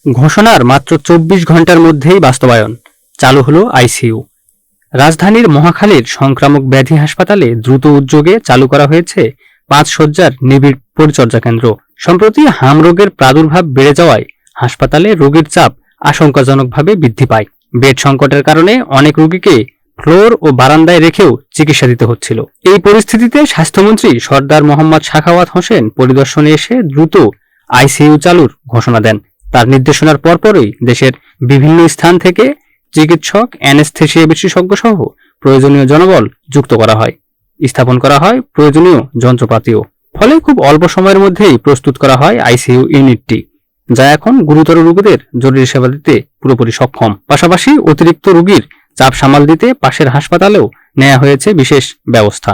ঘোষণার মাত্র ২৪ ঘন্টার মধ্যেই বাস্তবায়ন, চালু হলো আইসিইউ। রাজধানীর মহাখালীর সংক্রামক ব্যাধি হাসপাতালে দ্রুত উদ্যোগে চালু করা হয়েছে ৫ শয্যার নিবিড় পরিচর্যা কেন্দ্র। সম্প্রতি হাম রোগের প্রাদুর্ভাব বেড়ে যাওয়ায় হাসপাতালে রোগীর চাপ আশঙ্কাজনকভাবে বৃদ্ধি পায়। বেড সংকটের কারণে অনেক রোগীকে ফ্লোর ও বারান্দায় রেখেও চিকিৎসা দিতে হচ্ছিল। এই পরিস্থিতিতে স্বাস্থ্যমন্ত্রী সরদার মোহাম্মদ সাখাওয়াত হোসেন পরিদর্শনে এসে দ্রুত আইসিইউ চালুর ঘোষণা দেন। তার নির্দেশনার পরপরই দেশের বিভিন্ন স্থান থেকে চিকিৎসক, অ্যানেস্থেসিয়া বিশেষজ্ঞ সহ প্রয়োজনীয় জনবল যুক্ত করা হয়, স্থাপন করা হয় প্রয়োজনীয় যন্ত্রপাতিও। ফলে খুব অল্প সময়ের মধ্যেই প্রস্তুত করা হয় আইসিইউ ইউনিটটি, যা এখন গুরুতর রোগীদের জরুরি সেবা দিতে পুরোপুরি সক্ষম। পাশাপাশি অতিরিক্ত রোগীর চাপ সামাল দিতে পাশের হাসপাতালেও নেওয়া হয়েছে বিশেষ ব্যবস্থা।